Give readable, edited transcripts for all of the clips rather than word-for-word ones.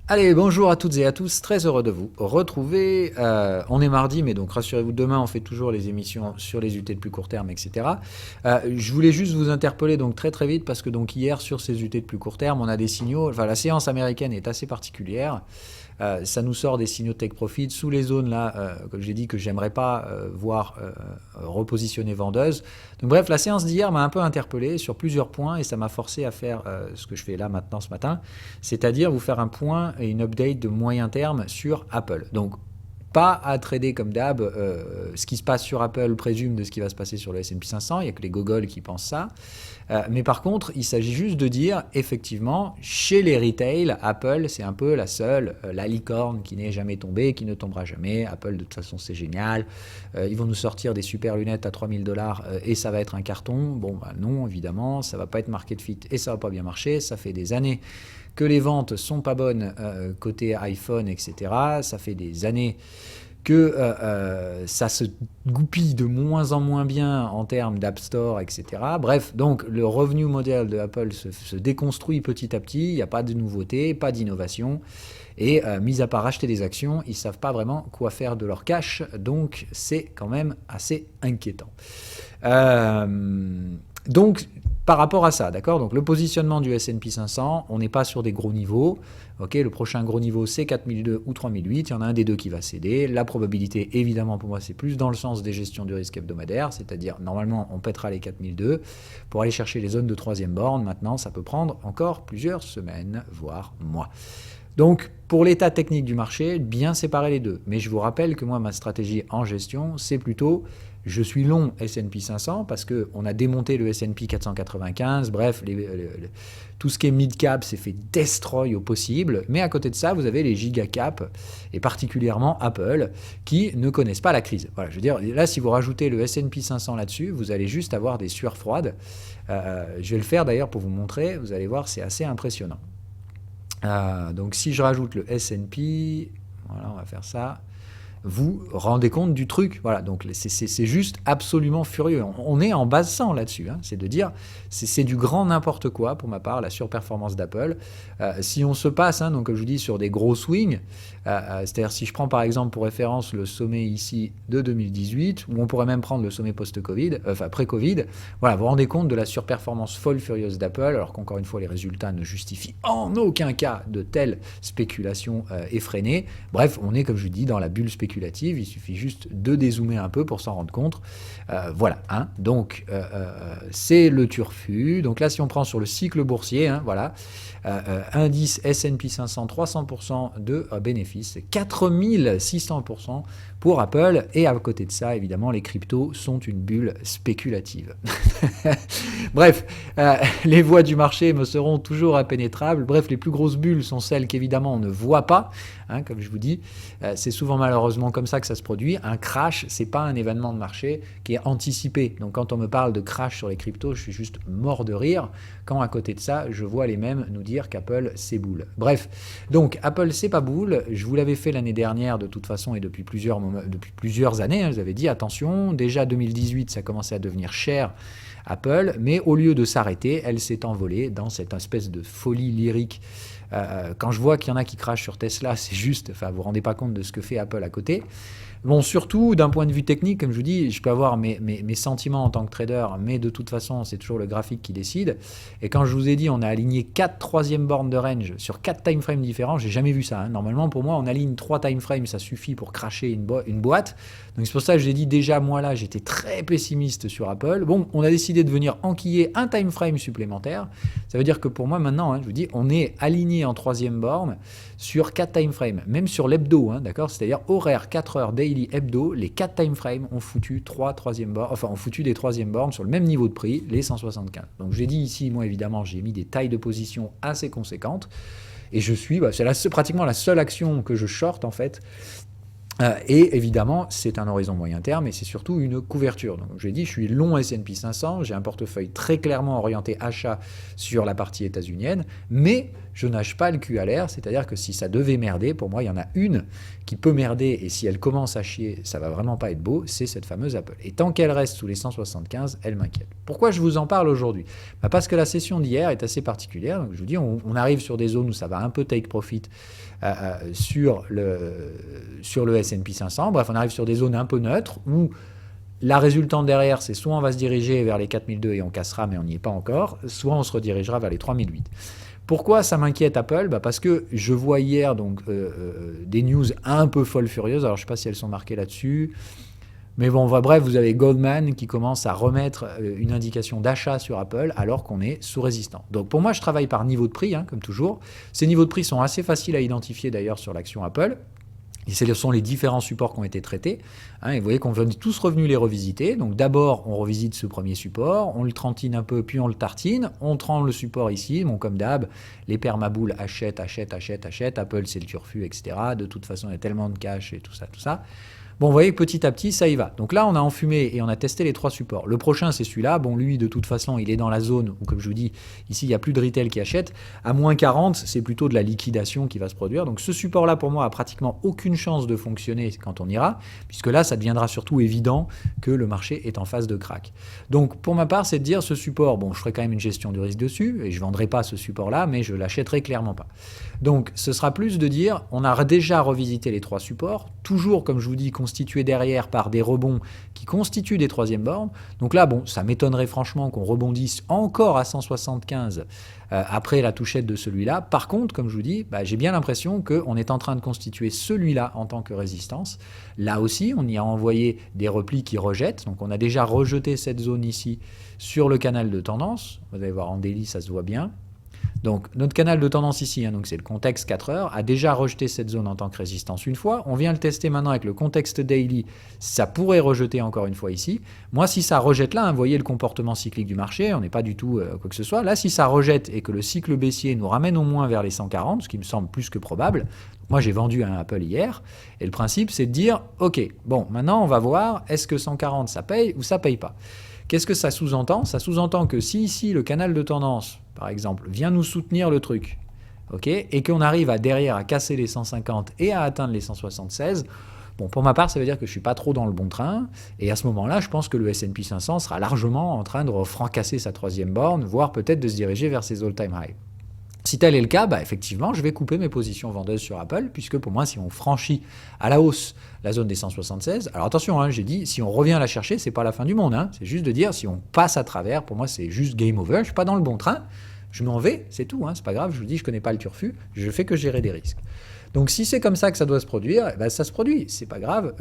Allez, bonjour à toutes et à tous, très heureux de vous retrouver. On est mardi, mais donc rassurez-vous, demain on fait toujours les émissions sur les UT de plus court terme, etc. Je voulais juste vous interpeller donc très très vite parce que donc hier sur ces UT de plus court terme, on a des signaux. Enfin, la séance américaine est assez particulière. Ça nous sort des signaux de take profit sous les zones là, comme j'ai dit que j'aimerais pas voir repositionner vendeuse. Donc bref, la séance d'hier m'a un peu interpellé sur plusieurs points et ça m'a forcé à faire ce que je fais là maintenant ce matin, c'est-à-dire vous faire un point et une update de moyen terme sur Apple. Donc pas à trader comme d'hab, ce qui se passe sur Apple présume de ce qui va se passer sur le S&P 500, il n'y a que les gogoles qui pensent ça. Mais par contre, il s'agit juste de dire, effectivement, chez les retail, Apple, c'est un peu la seule, la licorne qui n'est jamais tombée, qui ne tombera jamais. Apple, de toute façon, c'est génial. Ils vont nous sortir des super lunettes à 3000 $ et ça va être un carton. Bon, bah non, évidemment, ça va pas être market fit et ça va pas bien marcher. Ça fait des années que les ventes sont pas bonnes côté iPhone, etc. Ça fait des années que ça se goupille de moins en moins bien en termes d'App Store, etc. Bref, donc le revenu modèle de Apple se déconstruit petit à petit, il n'y a pas de nouveauté, pas d'innovation, et mis à part acheter des actions, ils ne savent pas vraiment quoi faire de leur cash, donc c'est quand même assez inquiétant. Donc, par rapport à ça, d'accord. Donc, le positionnement du S&P 500, on n'est pas sur des gros niveaux. Ok, le prochain gros niveau, c'est 4002 ou 3008. Il y en a un des deux qui va céder. La probabilité, évidemment, pour moi, c'est plus dans le sens des gestions du risque hebdomadaire. C'est-à-dire, normalement, on pètera les 4002 pour aller chercher les zones de troisième borne. Maintenant, ça peut prendre encore plusieurs semaines, voire mois. Donc, pour l'état technique du marché, bien séparer les deux. Mais je vous rappelle que moi, ma stratégie en gestion, c'est plutôt, je suis long S&P 500 parce qu'on a démonté le S&P 495, bref, tout ce qui est mid-cap s'est fait destroy au possible. Mais à côté de ça, vous avez les giga-cap, et particulièrement Apple, qui ne connaissent pas la crise. Voilà, je veux dire, là, si vous rajoutez le S&P 500 là-dessus, vous allez juste avoir des sueurs froides. Je vais le faire d'ailleurs pour vous montrer, vous allez voir, c'est assez impressionnant. Donc si je rajoute le S&P, voilà, on va faire ça, vous rendez compte du truc. Voilà, donc c'est juste absolument furieux. On est en base 100 là-dessus. Hein. C'est de dire, c'est du grand n'importe quoi, pour ma part, la surperformance d'Apple. Si on se passe, hein, donc comme je vous dis, sur des gros swings, c'est-à-dire si je prends par exemple pour référence le sommet ici de 2018, ou on pourrait même prendre le sommet post-Covid, enfin pré-Covid, voilà, vous vous rendez compte de la surperformance folle furieuse d'Apple, alors qu'encore une fois, les résultats ne justifient en aucun cas de telles spéculations effrénées. Bref, on est, comme je vous dis, dans la bulle spéculative. Il suffit juste de dézoomer un peu pour s'en rendre compte. Voilà, hein. Donc c'est le turfu. Donc là, si on prend sur le cycle boursier, hein, voilà, indice S&P 500, 300% de bénéfices, 4600% pour Apple. Et à côté de ça, évidemment, les cryptos sont une bulle spéculative. Bref, les voies du marché me seront toujours impénétrables. Bref, les plus grosses bulles sont celles qu'évidemment on ne voit pas. Hein, comme je vous dis, c'est souvent malheureusement comme ça que ça se produit. Un crash, c'est pas un événement de marché qui est anticipé. Donc quand on me parle de crash sur les cryptos, je suis juste mort de rire. Quand à côté de ça, je vois les mêmes nous dire qu'Apple c'est boule. Bref, donc Apple c'est pas boule. Je vous l'avais fait l'année dernière de toute façon et depuis plusieurs années. Hein, je vous avais dit attention. Déjà 2018, ça commençait à devenir cher. Apple, mais au lieu de s'arrêter, elle s'est envolée dans cette espèce de folie lyrique. Quand je vois qu'il y en a qui crachent sur Tesla, c'est juste, enfin, vous vous rendez pas compte de ce que fait Apple à côté. Bon, surtout d'un point de vue technique, comme je vous dis, je peux avoir mes sentiments en tant que trader, mais de toute façon, c'est toujours le graphique qui décide. Et quand je vous ai dit, on a aligné 4 troisième bornes de range sur 4 time frames différents, j'ai jamais vu ça. Hein. Normalement, pour moi, on aligne 3 time frames, ça suffit pour cracher une boîte. Donc c'est pour ça que j'ai dit déjà, moi là, j'étais très pessimiste sur Apple. Bon, on a décidé de venir enquiller un time frame supplémentaire. Ça veut dire que pour moi, maintenant, hein, je vous dis, on est aligné en troisième borne sur 4 time frames, même sur l'hebdo, hein, d'accord. C'est-à-dire horaire 4 heures daily hebdo, les 4 time frames ont foutu ont foutu des troisième bornes sur le même niveau de prix, les 175. Donc j'ai dit ici, moi évidemment, j'ai mis des tailles de position assez conséquentes. Et je suis, c'est pratiquement la seule action que je short en fait. Et évidemment, c'est un horizon moyen terme et c'est surtout une couverture. Donc, je l'ai dit, je suis long S&P 500, j'ai un portefeuille très clairement orienté achat sur la partie états-unienne, mais je nage pas le cul à l'air, c'est-à-dire que si ça devait merder, pour moi, il y en a une qui peut merder, et si elle commence à chier, ça va vraiment pas être beau, c'est cette fameuse Apple. Et tant qu'elle reste sous les 175, elle m'inquiète. Pourquoi je vous en parle aujourd'hui? Parce que la session d'hier est assez particulière. Donc je vous dis, on arrive sur des zones où ça va un peu take profit sur le S&P 500. Bref, on arrive sur des zones un peu neutres où la résultante derrière, c'est soit on va se diriger vers les 4002 et on cassera, mais on n'y est pas encore, soit on se redirigera vers les 3008. Pourquoi ça m'inquiète Apple? Parce que je vois hier donc, des news un peu folles furieuses. Alors je ne sais pas si elles sont marquées là-dessus. Mais bon, bref, vous avez Goldman qui commence à remettre une indication d'achat sur Apple alors qu'on est sous résistant. Donc pour moi, je travaille par niveau de prix, comme toujours. Ces niveaux de prix sont assez faciles à identifier d'ailleurs sur l'action Apple. Et ce sont les différents supports qui ont été traités. Et vous voyez qu'on est tous revenus les revisiter. Donc d'abord, on revisite ce premier support, on le trentine un peu, puis on le tartine. On trempe le support ici. Bon, comme d'hab, les permaboules achètent. Apple, c'est le turfu, etc. De toute façon, il y a tellement de cash et tout ça. Bon, vous voyez que petit à petit, ça y va. Donc là, on a enfumé et on a testé les 3 supports. Le prochain, c'est celui-là. Bon, lui, de toute façon, il est dans la zone où, comme je vous dis, ici, il n'y a plus de retail qui achète. À moins 40, c'est plutôt de la liquidation qui va se produire. Donc ce support-là, pour moi, a pratiquement aucune chance de fonctionner quand on ira, puisque là, ça deviendra surtout évident que le marché est en phase de crack. Donc, pour ma part, c'est de dire ce support, bon, je ferai quand même une gestion du risque dessus, et je ne vendrai pas ce support-là, mais je l'achèterai clairement pas. Donc, ce sera plus de dire, on a déjà revisité les 3 supports, toujours, comme je vous dis, constitué derrière par des rebonds qui constituent des troisièmes bornes. Donc là, bon, ça m'étonnerait franchement qu'on rebondisse encore à 175 après la touchette de celui-là. Par contre, comme je vous dis, j'ai bien l'impression qu'on est en train de constituer celui-là en tant que résistance. Là aussi, on y a envoyé des replis qui rejettent. Donc on a déjà rejeté cette zone ici sur le canal de tendance. Vous allez voir en daily, ça se voit bien. Donc notre canal de tendance ici, donc c'est le contexte 4 heures, a déjà rejeté cette zone en tant que résistance une fois. On vient le tester maintenant avec le contexte daily, ça pourrait rejeter encore une fois ici. Moi, si ça rejette là, vous voyez le comportement cyclique du marché, on n'est pas du tout quoi que ce soit. Là, si ça rejette et que le cycle baissier nous ramène au moins vers les 140, ce qui me semble plus que probable, moi j'ai vendu un Apple hier, et le principe c'est de dire, ok, bon, maintenant on va voir, est-ce que 140 ça paye ou ça paye pas? Qu'est-ce que ça sous-entend? Ça sous-entend que si ici le canal de tendance, par exemple, vient nous soutenir le truc, et qu'on arrive derrière à casser les 150 et à atteindre les 176, bon, pour ma part, ça veut dire que je ne suis pas trop dans le bon train. Et à ce moment-là, je pense que le S&P 500 sera largement en train de francasser sa 3e borne, voire peut-être de se diriger vers ses all-time highs. Si tel est le cas, effectivement, je vais couper mes positions vendeuses sur Apple, puisque pour moi, si on franchit à la hausse la zone des 176, alors attention, j'ai dit, si on revient la chercher, c'est pas la fin du monde. C'est juste de dire, si on passe à travers, pour moi, c'est juste game over. Je suis pas dans le bon train, je m'en vais, c'est tout. C'est pas grave, je vous dis, je connais pas le turfu, je fais que gérer des risques. Donc si c'est comme ça que ça doit se produire, ça se produit, c'est pas grave,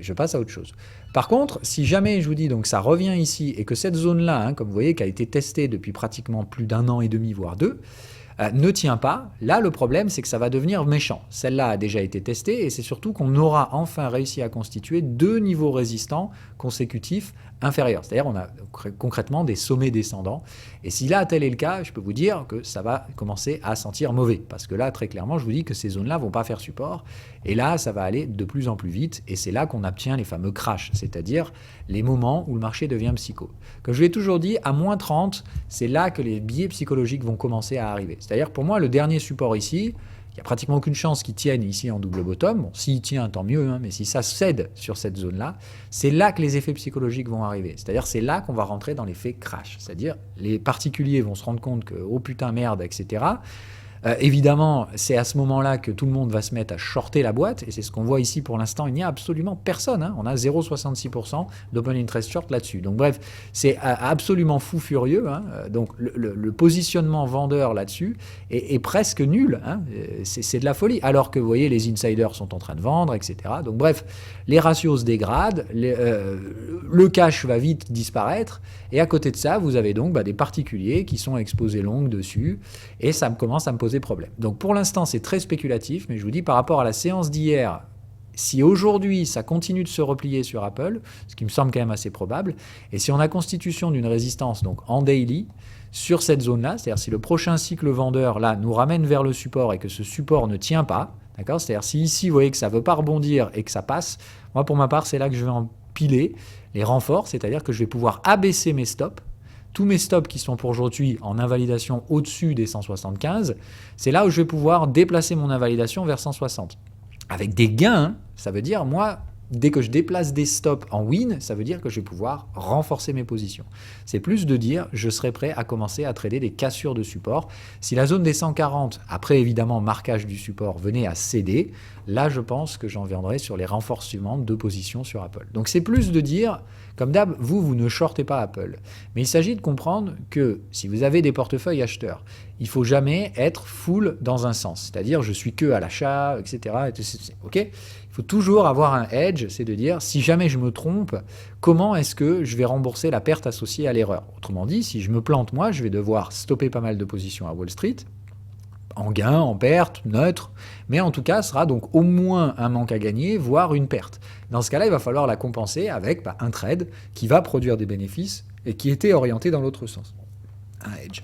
je passe à autre chose. Par contre, si jamais je vous dis donc ça revient ici et que cette zone-là, comme vous voyez, qui a été testée depuis pratiquement plus d'1 an et demi, voire 2, ne tient pas, là le problème c'est que ça va devenir méchant. Celle-là a déjà été testée et c'est surtout qu'on aura enfin réussi à constituer 2 niveaux résistants consécutifs inférieurs. C'est-à-dire on a concrètement des sommets descendants. Et si là tel est le cas, je peux vous dire que ça va commencer à sentir mauvais. Parce que là très clairement je vous dis que ces zones-là vont pas faire support. Et là ça va aller de plus en plus vite et c'est là qu'on obtient les fameux crashs, c'est-à-dire les moments où le marché devient psycho. Comme je vous l'ai toujours dit, à moins 30, c'est là que les biais psychologiques vont commencer à arriver. C'est-à-dire pour moi le dernier support ici, il n'y a pratiquement aucune chance qu'il tienne ici en double bottom. Bon, s'il tient, tant mieux, mais si ça cède sur cette zone-là, c'est là que les effets psychologiques vont arriver. C'est-à-dire c'est là qu'on va rentrer dans l'effet crash. C'est-à-dire les particuliers vont se rendre compte que oh putain merde, etc. Évidemment, c'est à ce moment-là que tout le monde va se mettre à shorter la boîte, et c'est ce qu'on voit ici pour l'instant, il n'y a absolument personne. On a 0,66% d'open interest short là-dessus. Donc bref, c'est absolument fou furieux. Donc le positionnement vendeur là-dessus est presque nul. C'est de la folie. Alors que vous voyez, les insiders sont en train de vendre, etc. Donc bref, les ratios se dégradent, le cash va vite disparaître, et à côté de ça, vous avez donc des particuliers qui sont exposés longues dessus, et ça commence à me poser problème. Donc pour l'instant, c'est très spéculatif, mais je vous dis par rapport à la séance d'hier, si aujourd'hui ça continue de se replier sur Apple, ce qui me semble quand même assez probable, et si on a constitution d'une résistance donc en daily sur cette zone-là, c'est-à-dire si le prochain cycle vendeur là nous ramène vers le support et que ce support ne tient pas, d'accord, c'est-à-dire si ici vous voyez que ça ne veut pas rebondir et que ça passe, moi pour ma part c'est là que je vais empiler les renforts, c'est-à-dire que je vais pouvoir abaisser mes stops. tous mes stops qui sont pour aujourd'hui en invalidation au-dessus des 175, c'est là où je vais pouvoir déplacer mon invalidation vers 160. Avec des gains, ça veut dire, moi, dès que je déplace des stops en win, ça veut dire que je vais pouvoir renforcer mes positions. C'est plus de dire, je serai prêt à commencer à trader des cassures de support. Si la zone des 140, après évidemment marquage du support, venait à céder, là je pense que j'en viendrai sur les renforcements de position sur Apple. Donc c'est plus de dire, comme d'hab, vous ne shortez pas Apple. Mais il s'agit de comprendre que si vous avez des portefeuilles acheteurs, il ne faut jamais être full dans un sens. C'est-à-dire, je suis que à l'achat, etc. Ok ? Il faut toujours avoir un hedge, c'est de dire, si jamais je me trompe, comment est-ce que je vais rembourser la perte associée à l'erreur ? Autrement dit, si je me plante, moi, je vais devoir stopper pas mal de positions à Wall Street, en gain, en perte, neutre, mais en tout cas, ce sera donc au moins un manque à gagner, voire une perte. Dans ce cas-là, il va falloir la compenser avec un trade qui va produire des bénéfices et qui était orienté dans l'autre sens. Un hedge.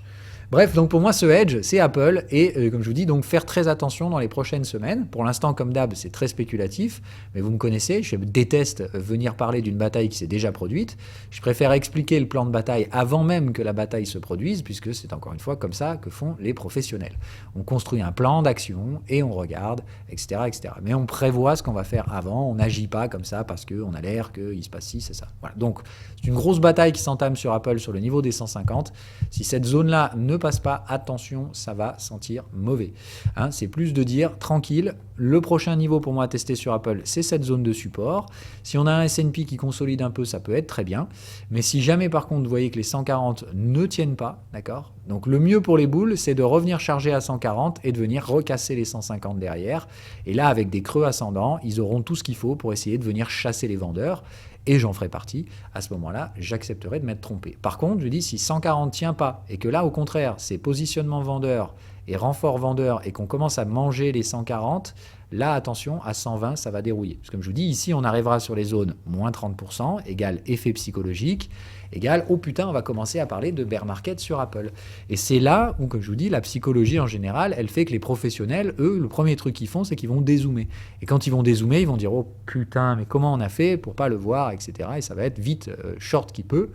Bref, donc pour moi, ce hedge, c'est Apple. Et comme je vous dis, donc faire très attention dans les prochaines semaines. Pour l'instant, comme d'hab, c'est très spéculatif. Mais vous me connaissez, je déteste venir parler d'une bataille qui s'est déjà produite. Je préfère expliquer le plan de bataille avant même que la bataille se produise, puisque c'est encore une fois comme ça que font les professionnels. On construit un plan d'action et on regarde, etc., etc. Mais on prévoit ce qu'on va faire avant. On n'agit pas comme ça parce qu'on a l'air qu'il se passe ci, c'est ça. Voilà. Donc, c'est une grosse bataille qui s'entame sur Apple sur le niveau des 150. Si cette zone-là ne passe pas, attention, ça va sentir mauvais. Hein, c'est plus de dire, tranquille, le prochain niveau pour moi à tester sur Apple, c'est cette zone de support. Si on a un S&P qui consolide un peu, ça peut être très bien. Mais si jamais, par contre, vous voyez que les 140 ne tiennent pas, d'accord ? Donc le mieux pour les boules, c'est de revenir charger à 140 et de venir recasser les 150 derrière. Et là, avec des creux ascendants, ils auront tout ce qu'il faut pour essayer de venir chasser les vendeurs. Et j'en ferai partie. À ce moment-là, j'accepterai de m'être trompé. Par contre, je dis, si 140 ne tient pas, et que là, au contraire, c'est positionnement vendeur et renfort vendeur, et qu'on commence à manger les 140, là, attention, à 120, ça va dérouiller. Parce que comme je vous dis, ici, on arrivera sur les zones moins 30%, égale effet psychologique, égale, oh putain, on va commencer à parler de bear market sur Apple. Et c'est là où, comme je vous dis, la psychologie en général, elle fait que les professionnels, eux, le premier truc qu'ils font, c'est qu'ils vont dézoomer. Et quand ils vont dézoomer, ils vont dire, oh putain, mais comment on a fait pour pas le voir, etc. Et ça va être vite short qui peut.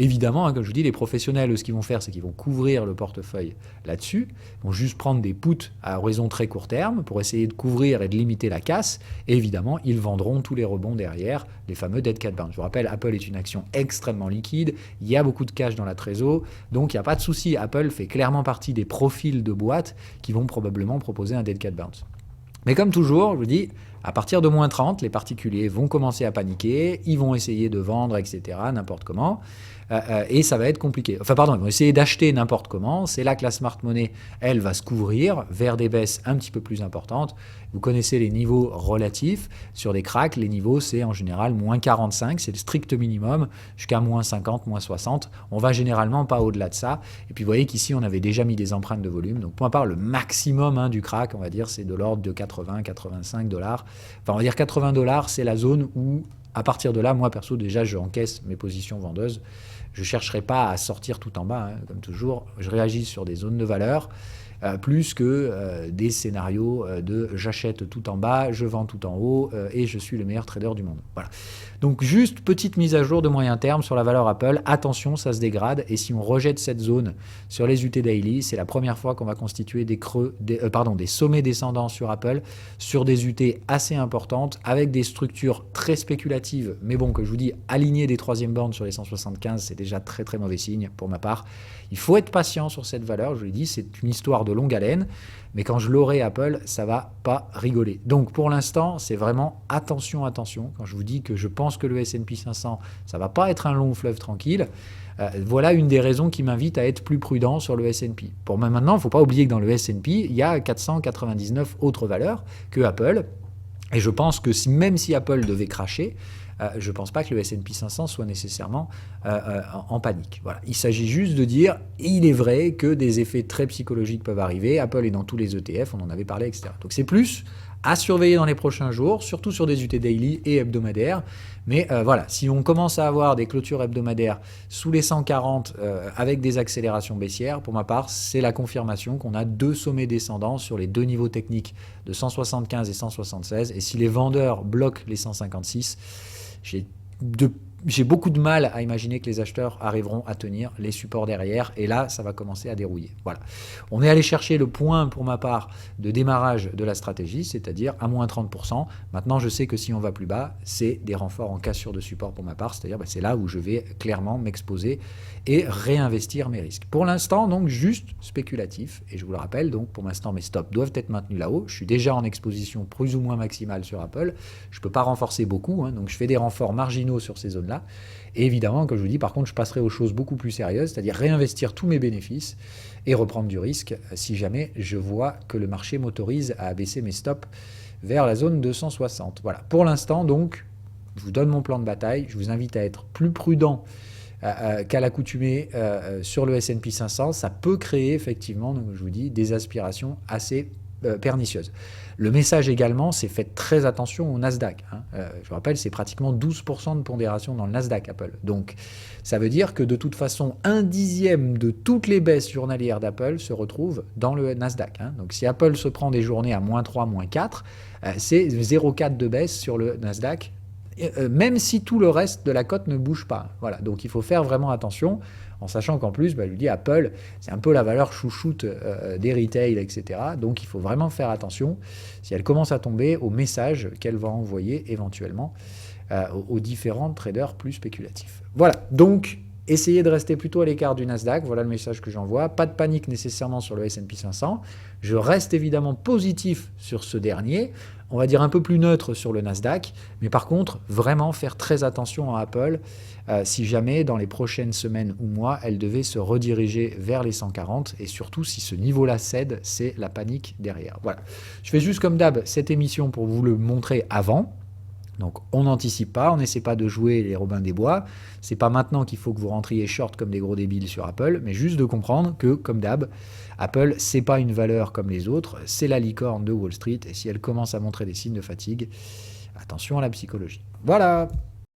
Évidemment, hein, comme je vous dis, les professionnels, eux, ce qu'ils vont faire, c'est qu'ils vont couvrir le portefeuille là-dessus. Ils vont juste prendre des puts à horizon très court terme pour essayer de couvrir et de limiter la casse. Et évidemment, ils vendront tous les rebonds derrière, les fameux dead cat bounce. Je vous rappelle, Apple est une action extrêmement liquide. Il y a beaucoup de cash dans la trésor. Donc, il n'y a pas de souci. Apple fait clairement partie des profils de boîtes qui vont probablement proposer un dead cat bounce. Mais comme toujours, je vous dis, à partir de moins 30, les particuliers vont commencer à paniquer, ils vont essayer de vendre, etc., n'importe comment, et ça va être compliqué. Enfin, pardon, ils vont essayer d'acheter n'importe comment. C'est là que la smart money, elle, va se couvrir vers des baisses un petit peu plus importantes. Vous connaissez les niveaux relatifs. Sur des cracks, les niveaux, c'est en général moins 45, c'est le strict minimum, jusqu'à moins 50, moins 60. On va généralement pas au-delà de ça. Et puis, vous voyez qu'ici, on avait déjà mis des empreintes de volume. Donc, pour ma part, le maximum du crack, on va dire, c'est de l'ordre de 80, 85 $. Enfin, on va dire 80 $, c'est la zone où, à partir de là, moi, perso, déjà, je encaisse mes positions vendeuses. Je ne chercherai pas à sortir tout en bas, hein, comme toujours. Je réagis sur des zones de valeur, plus que des scénarios de j'achète tout en bas, je vends tout en haut, et je suis le meilleur trader du monde. Voilà. Donc, juste petite mise à jour de moyen terme sur la valeur Apple. Attention, ça se dégrade. Et si on rejette cette zone sur les UT Daily, c'est la première fois qu'on va constituer des sommets descendants sur Apple, sur des UT assez importantes, avec des structures très spéculatives. Mais bon, que je vous dis, aligner des troisième bandes sur les 175, c'est déjà très très mauvais signe pour ma part. Il faut être patient sur cette valeur. Je vous l'ai dit, c'est une histoire de longue haleine. Mais quand je l'aurai Apple, ça va pas rigoler. Donc pour l'instant, c'est vraiment attention. Quand je vous dis que je pense que le S&P 500, ça va pas être un long fleuve tranquille, voilà une des raisons qui m'invite à être plus prudent sur le S&P. Pour moi maintenant, il ne faut pas oublier que dans le S&P, il y a 499 autres valeurs que Apple. Et je pense que même si Apple devait cracher, je ne pense pas que le S&P 500 soit nécessairement en panique. Voilà. Il s'agit juste de dire, il est vrai que des effets très psychologiques peuvent arriver. Apple est dans tous les ETF, on en avait parlé, etc. Donc c'est plus à surveiller dans les prochains jours, surtout sur des UT daily et hebdomadaires. Mais voilà, si on commence à avoir des clôtures hebdomadaires sous les 140 avec des accélérations baissières, pour ma part, c'est la confirmation qu'on a deux sommets descendants sur les deux niveaux techniques de 175 et 176. Et si les vendeurs bloquent les 156, j'ai de j'ai beaucoup de mal à imaginer que les acheteurs arriveront à tenir les supports derrière, et là, ça va commencer à dérouiller. Voilà. On est allé chercher le point, pour ma part, de démarrage de la stratégie, c'est-à-dire à moins 30%. Maintenant, je sais que si on va plus bas, c'est des renforts en cassure de support pour ma part, c'est-à-dire c'est là où je vais clairement m'exposer et réinvestir mes risques. Pour l'instant, donc, juste spéculatif, et je vous le rappelle, donc, pour l'instant, mes stops doivent être maintenus là-haut. Je suis déjà en exposition plus ou moins maximale sur Apple. Je ne peux pas renforcer beaucoup, hein, donc je fais des renforts marginaux sur ces zones-là. Et évidemment, comme je vous dis, par contre, je passerai aux choses beaucoup plus sérieuses, c'est-à-dire réinvestir tous mes bénéfices et reprendre du risque si jamais je vois que le marché m'autorise à abaisser mes stops vers la zone 260. Voilà. Pour l'instant, donc, je vous donne mon plan de bataille. Je vous invite à être plus prudent qu'à l'accoutumée sur le S&P 500. Ça peut créer effectivement, donc je vous dis, des aspirations assez pernicieuses. Le message également, c'est faites très attention au Nasdaq. Je vous rappelle, c'est pratiquement 12% de pondération dans le Nasdaq, Apple. Donc, ça veut dire que de toute façon, 1/10 de toutes les baisses journalières d'Apple se retrouvent dans le Nasdaq. Donc, si Apple se prend des journées à -3, -4, c'est 0,4 de baisse sur le Nasdaq, même si tout le reste de la cote ne bouge pas. Voilà. Donc, il faut faire vraiment attention, en sachant qu'en plus, je lui dis, Apple, c'est un peu la valeur chouchoute des retail, etc. Donc, il faut vraiment faire attention, si elle commence à tomber, au message qu'elle va envoyer éventuellement aux différents traders plus spéculatifs. Voilà, donc, essayez de rester plutôt à l'écart du Nasdaq, voilà le message que j'envoie. Pas de panique nécessairement sur le S&P 500. Je reste évidemment positif sur ce dernier, on va dire un peu plus neutre sur le Nasdaq, mais par contre, vraiment faire très attention à Apple si jamais dans les prochaines semaines ou mois, elle devait se rediriger vers les 140, et surtout si ce niveau-là cède, c'est la panique derrière. Voilà. Je fais juste comme d'hab cette émission pour vous le montrer avant. Donc on n'anticipe pas, on n'essaie pas de jouer les Robins des Bois. C'est pas maintenant qu'il faut que vous rentriez short comme des gros débiles sur Apple, mais juste de comprendre que, comme d'hab, Apple, c'est pas une valeur comme les autres, c'est la licorne de Wall Street, et si elle commence à montrer des signes de fatigue, attention à la psychologie. Voilà.